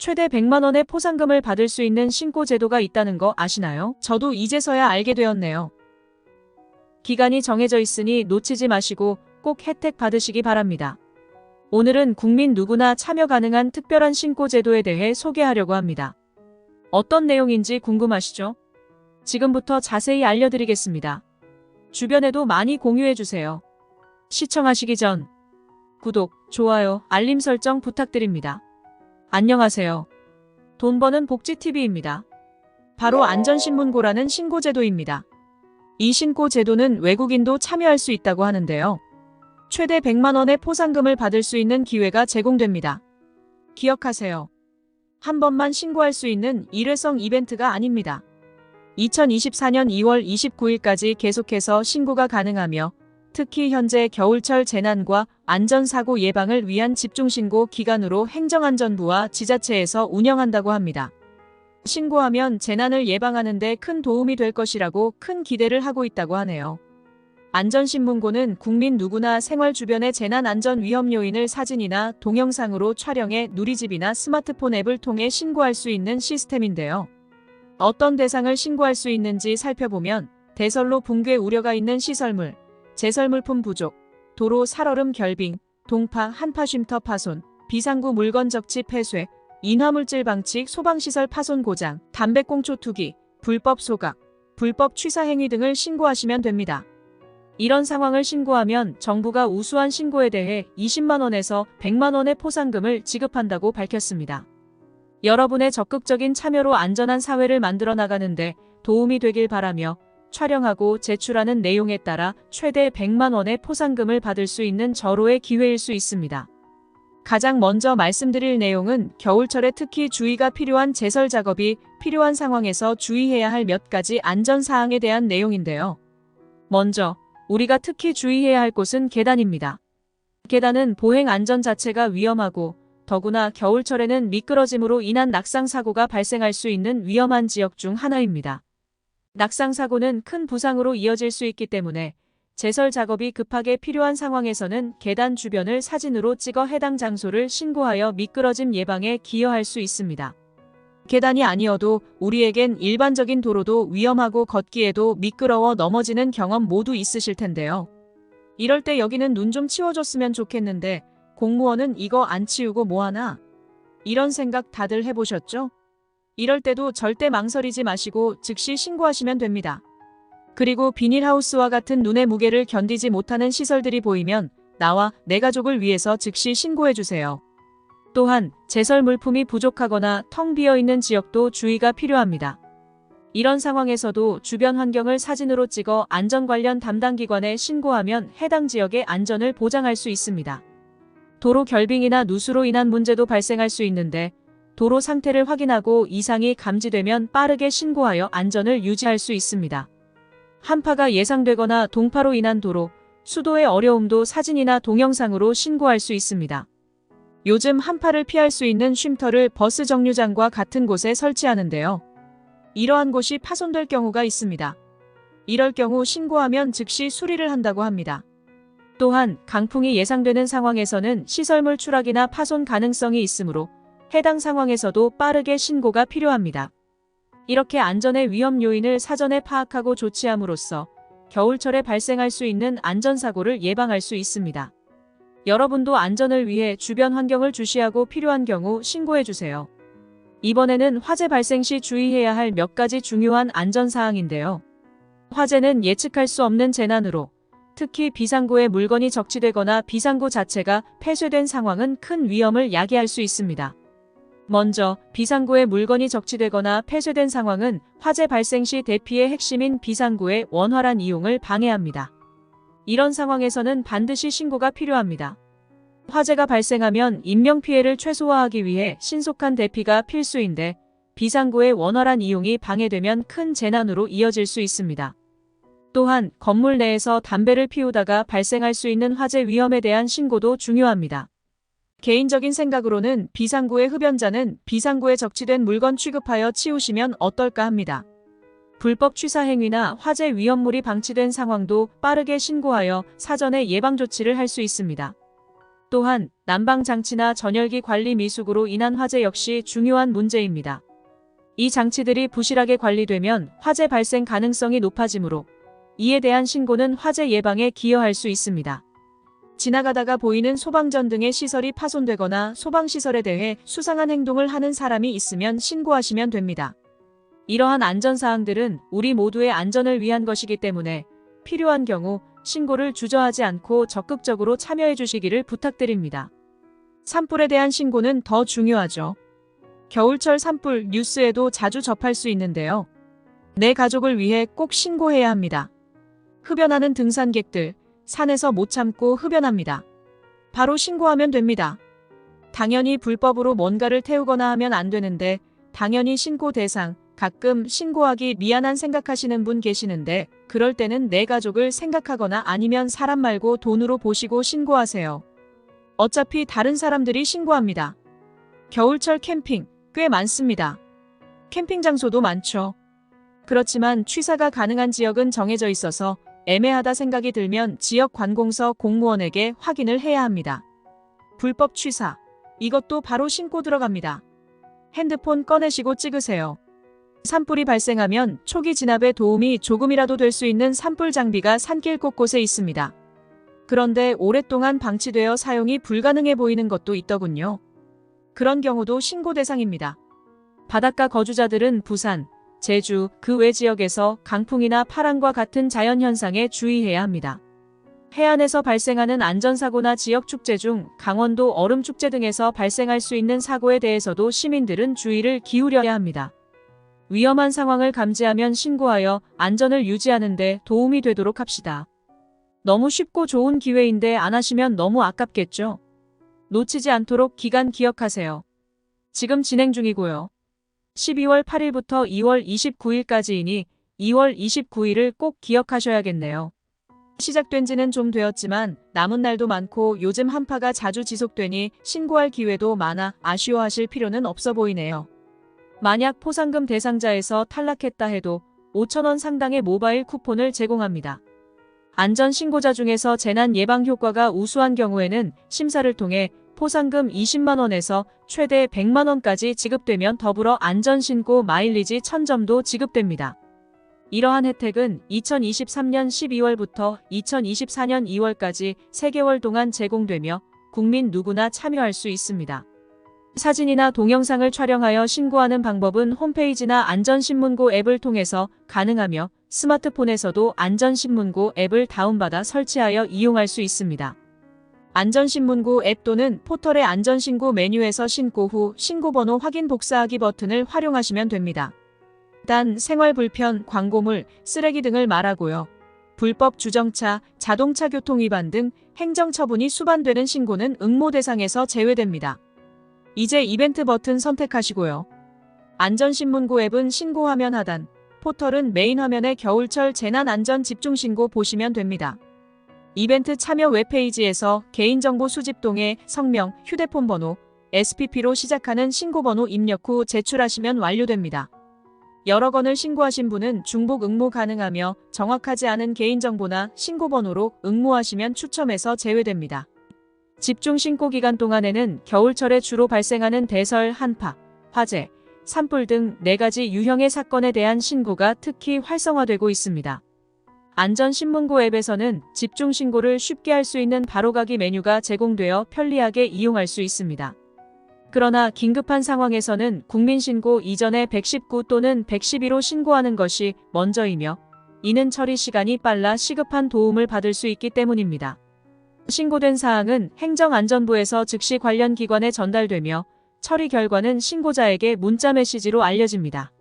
최대 100만 원의 포상금을 받을 수 있는 신고 제도가 있다는 거 아시나요? 저도 이제서야 알게 되었네요. 기간이 정해져 있으니 놓치지 마시고 꼭 혜택 받으시기 바랍니다. 오늘은 국민 누구나 참여 가능한 특별한 신고 제도에 대해 소개하려고 합니다. 어떤 내용인지 궁금하시죠? 지금부터 자세히 알려드리겠습니다. 주변에도 많이 공유해주세요. 시청하시기 전 구독, 좋아요, 알림 설정 부탁드립니다. 안녕하세요. 돈 버는 복지TV입니다. 바로 안전신문고라는 신고제도입니다. 이 신고제도는 외국인도 참여할 수 있다고 하는데요. 최대 100만 원의 포상금을 받을 수 있는 기회가 제공됩니다. 기억하세요. 한 번만 신고할 수 있는 일회성 이벤트가 아닙니다. 2024년 2월 29일까지 계속해서 신고가 가능하며 특히 현재 겨울철 재난과 안전사고 예방을 위한 집중신고 기간으로 행정안전부와 지자체에서 운영한다고 합니다. 신고하면 재난을 예방하는 데 큰 도움이 될 것이라고 큰 기대를 하고 있다고 하네요. 안전신문고는 국민 누구나 생활 주변의 재난안전 위험 요인을 사진이나 동영상으로 촬영해 누리집이나 스마트폰 앱을 통해 신고할 수 있는 시스템인데요. 어떤 대상을 신고할 수 있는지 살펴보면 대설로 붕괴 우려가 있는 시설물, 제설물품 부족, 도로 살얼음 결빙, 동파, 한파 쉼터 파손, 비상구 물건 적치 폐쇄, 인화물질 방치, 소방시설 파손 고장, 담배꽁초 투기, 불법 소각, 불법 취사 행위 등을 신고하시면 됩니다. 이런 상황을 신고하면 정부가 우수한 신고에 대해 20만 원에서 100만 원의 포상금을 지급한다고 밝혔습니다. 여러분의 적극적인 참여로 안전한 사회를 만들어 나가는데 도움이 되길 바라며 촬영하고 제출하는 내용에 따라 최대 100만 원의 포상금을 받을 수 있는 절호의 기회일 수 있습니다. 가장 먼저 말씀드릴 내용은 겨울철에 특히 주의가 필요한 제설 작업이 필요한 상황에서 주의해야 할 몇 가지 안전사항에 대한 내용인데요. 먼저 우리가 특히 주의해야 할 곳은 계단입니다. 계단은 보행 안전 자체가 위험하고 더구나 겨울철에는 미끄러짐으로 인한 낙상사고가 발생할 수 있는 위험한 지역 중 하나입니다. 낙상사고는 큰 부상으로 이어질 수 있기 때문에 제설 작업이 급하게 필요한 상황에서는 계단 주변을 사진으로 찍어 해당 장소를 신고하여 미끄러짐 예방에 기여할 수 있습니다. 계단이 아니어도 우리에겐 일반적인 도로도 위험하고 걷기에도 미끄러워 넘어지는 경험 모두 있으실 텐데요. 이럴 때 여기는 눈 좀 치워줬으면 좋겠는데 공무원은 이거 안 치우고 뭐하나? 이런 생각 다들 해보셨죠? 이럴 때도 절대 망설이지 마시고 즉시 신고하시면 됩니다. 그리고 비닐하우스와 같은 눈의 무게를 견디지 못하는 시설들이 보이면 나와 내 가족을 위해서 즉시 신고해주세요. 또한 제설 물품이 부족하거나 텅 비어있는 지역도 주의가 필요합니다. 이런 상황에서도 주변 환경을 사진으로 찍어 안전 관련 담당 기관에 신고하면 해당 지역의 안전을 보장할 수 있습니다. 도로 결빙이나 누수로 인한 문제도 발생할 수 있는데 도로 상태를 확인하고 이상이 감지되면 빠르게 신고하여 안전을 유지할 수 있습니다. 한파가 예상되거나 동파로 인한 도로, 수도의 어려움도 사진이나 동영상으로 신고할 수 있습니다. 요즘 한파를 피할 수 있는 쉼터를 버스 정류장과 같은 곳에 설치하는데요. 이러한 곳이 파손될 경우가 있습니다. 이럴 경우 신고하면 즉시 수리를 한다고 합니다. 또한 강풍이 예상되는 상황에서는 시설물 추락이나 파손 가능성이 있으므로 해당 상황에서도 빠르게 신고가 필요합니다. 이렇게 안전의 위험 요인을 사전에 파악하고 조치함으로써 겨울철에 발생할 수 있는 안전사고를 예방할 수 있습니다. 여러분도 안전을 위해 주변 환경을 주시하고 필요한 경우 신고해주세요. 이번에는 화재 발생 시 주의해야 할 몇 가지 중요한 안전사항인데요. 화재는 예측할 수 없는 재난으로 특히 비상구에 물건이 적치되거나 비상구 자체가 폐쇄된 상황은 큰 위험을 야기할 수 있습니다. 먼저 비상구에 물건이 적치되거나 폐쇄된 상황은 화재 발생 시 대피의 핵심인 비상구의 원활한 이용을 방해합니다. 이런 상황에서는 반드시 신고가 필요합니다. 화재가 발생하면 인명피해를 최소화하기 위해 신속한 대피가 필수인데 비상구의 원활한 이용이 방해되면 큰 재난으로 이어질 수 있습니다. 또한 건물 내에서 담배를 피우다가 발생할 수 있는 화재 위험에 대한 신고도 중요합니다. 개인적인 생각으로는 비상구의 흡연자는 비상구에 적치된 물건 취급하여 치우시면 어떨까 합니다. 불법 취사 행위나 화재 위험물이 방치된 상황도 빠르게 신고하여 사전에 예방 조치를 할 수 있습니다. 또한 난방장치나 전열기 관리 미숙으로 인한 화재 역시 중요한 문제입니다. 이 장치들이 부실하게 관리되면 화재 발생 가능성이 높아지므로 이에 대한 신고는 화재 예방에 기여할 수 있습니다. 지나가다가 보이는 소방전 등의 시설이 파손되거나 소방시설에 대해 수상한 행동을 하는 사람이 있으면 신고하시면 됩니다. 이러한 안전사항들은 우리 모두의 안전을 위한 것이기 때문에 필요한 경우 신고를 주저하지 않고 적극적으로 참여해 주시기를 부탁드립니다. 산불에 대한 신고는 더 중요하죠. 겨울철 산불 뉴스에도 자주 접할 수 있는데요. 내 가족을 위해 꼭 신고해야 합니다. 흡연하는 등산객들, 산에서 못 참고 흡연합니다. 바로 신고하면 됩니다. 당연히 불법으로 뭔가를 태우거나 하면 안 되는데 당연히 신고 대상, 가끔 신고하기 미안한 생각하시는 분 계시는데 그럴 때는 내 가족을 생각하거나 아니면 사람 말고 돈으로 보시고 신고하세요. 어차피 다른 사람들이 신고합니다. 겨울철 캠핑 꽤 많습니다. 캠핑 장소도 많죠. 그렇지만 취사가 가능한 지역은 정해져 있어서 애매하다 생각이 들면 지역관공서 공무원에게 확인을 해야 합니다. 불법 취사, 이것도 바로 신고 들어갑니다. 핸드폰 꺼내시고 찍으세요. 산불이 발생하면 초기 진압에 도움이 조금이라도 될 수 있는 산불 장비가 산길 곳곳에 있습니다. 그런데 오랫동안 방치되어 사용이 불가능해 보이는 것도 있더군요. 그런 경우도 신고 대상입니다. 바닷가 거주자들은 부산, 제주, 그 외 지역에서 강풍이나 파랑과 같은 자연현상에 주의해야 합니다. 해안에서 발생하는 안전사고나 지역축제 중 강원도 얼음축제 등에서 발생할 수 있는 사고에 대해서도 시민들은 주의를 기울여야 합니다. 위험한 상황을 감지하면 신고하여 안전을 유지하는 데 도움이 되도록 합시다. 너무 쉽고 좋은 기회인데 안 하시면 너무 아깝겠죠? 놓치지 않도록 기간 기억하세요. 지금 진행 중이고요. 12월 8일부터 2월 29일까지이니 2월 29일을 꼭 기억하셔야겠네요. 시작된 지는 좀 되었지만 남은 날도 많고 요즘 한파가 자주 지속되니 신고할 기회도 많아 아쉬워하실 필요는 없어 보이네요. 만약 포상금 대상자에서 탈락했다 해도 5,000원 상당의 모바일 쿠폰을 제공합니다. 안전신고자 중에서 재난 예방 효과가 우수한 경우에는 심사를 통해 포상금 20만 원에서 최대 100만 원까지 지급되면 더불어 안전신고 마일리지 1000점도 지급됩니다. 이러한 혜택은 2023년 12월부터 2024년 2월까지 3개월 동안 제공되며 국민 누구나 참여할 수 있습니다. 사진이나 동영상을 촬영하여 신고하는 방법은 홈페이지나 안전신문고 앱을 통해서 가능하며 스마트폰에서도 안전신문고 앱을 다운받아 설치하여 이용할 수 있습니다. 안전신문고 앱 또는 포털의 안전신고 메뉴에서 신고 후 신고번호 확인 복사하기 버튼을 활용하시면 됩니다. 단 생활불편, 광고물, 쓰레기 등을 말하고요. 불법 주정차, 자동차 교통 위반 등 행정처분이 수반되는 신고는 응모 대상에서 제외됩니다. 이제 이벤트 버튼 선택하시고요. 안전신문고 앱은 신고화면 하단, 포털은 메인 화면의 겨울철 재난안전집중신고 보시면 됩니다. 이벤트 참여 웹페이지에서 개인정보 수집동에 성명, 휴대폰 번호, SPP로 시작하는 신고번호 입력 후 제출하시면 완료됩니다. 여러 건을 신고하신 분은 중복 응모 가능하며 정확하지 않은 개인정보나 신고번호로 응모하시면 추첨에서 제외됩니다. 집중신고 기간 동안에는 겨울철에 주로 발생하는 대설, 한파, 화재, 산불 등 4가지 유형의 사건에 대한 신고가 특히 활성화되고 있습니다. 안전신문고 앱에서는 집중신고를 쉽게 할 수 있는 바로가기 메뉴가 제공되어 편리하게 이용할 수 있습니다. 그러나 긴급한 상황에서는 국민신고 이전에 119 또는 112로 신고하는 것이 먼저이며 이는 처리 시간이 빨라 시급한 도움을 받을 수 있기 때문입니다. 신고된 사항은 행정안전부에서 즉시 관련 기관에 전달되며 처리 결과는 신고자에게 문자 메시지로 알려집니다.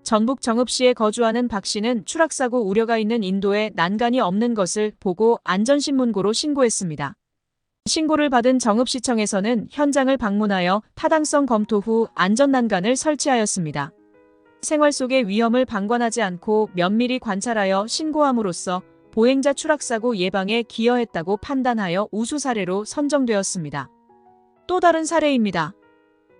전북 정읍시에 거주하는 박 씨는 추락사고 우려가 있는 인도에 난간이 없는 것을 보고 안전신문고로 신고했습니다. 신고를 받은 정읍시청에서는 현장을 방문하여 타당성 검토 후 안전난간을 설치하였습니다. 생활 속의 위험을 방관하지 않고 면밀히 관찰하여 신고함으로써 보행자 추락사고 예방에 기여했다고 판단하여 우수 사례로 선정되었습니다. 또 다른 사례입니다.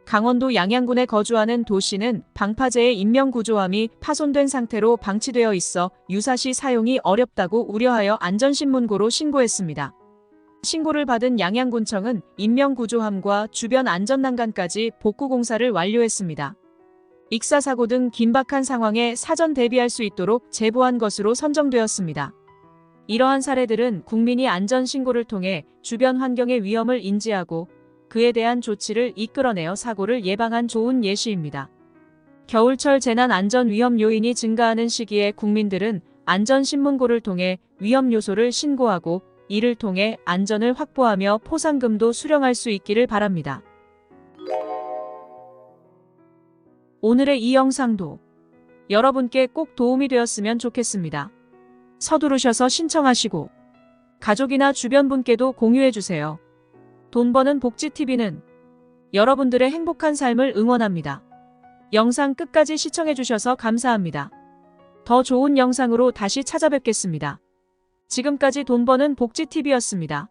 강원도 양양군에 거주하는 도 씨는 방파제의 인명구조함이 파손된 상태로 방치되어 있어 유사시 사용이 어렵다고 우려하여 안전신문고로 신고했습니다. 신고를 받은 양양군청은 인명구조함과 주변 안전난간까지 복구공사를 완료했습니다. 익사사고 등 긴박한 상황에 사전 대비할 수 있도록 제보한 것으로 선정되었습니다. 이러한 사례들은 국민이 안전신고를 통해 주변 환경의 위험을 인지하고 그에 대한 조치를 이끌어내어 사고를 예방한 좋은 예시입니다. 겨울철 재난 안전 위험 요인이 증가하는 시기에 국민들은 안전신문고를 통해 위험 요소를 신고하고 이를 통해 안전을 확보하며 포상금도 수령할 수 있기를 바랍니다. 오늘의 이 영상도 여러분께 꼭 도움이 되었으면 좋겠습니다. 서두르셔서 신청하시고 가족이나 주변 분께도 공유해주세요. 돈 버는 복지TV는 여러분들의 행복한 삶을 응원합니다. 영상 끝까지 시청해주셔서 감사합니다. 더 좋은 영상으로 다시 찾아뵙겠습니다. 지금까지 돈 버는 복지TV였습니다.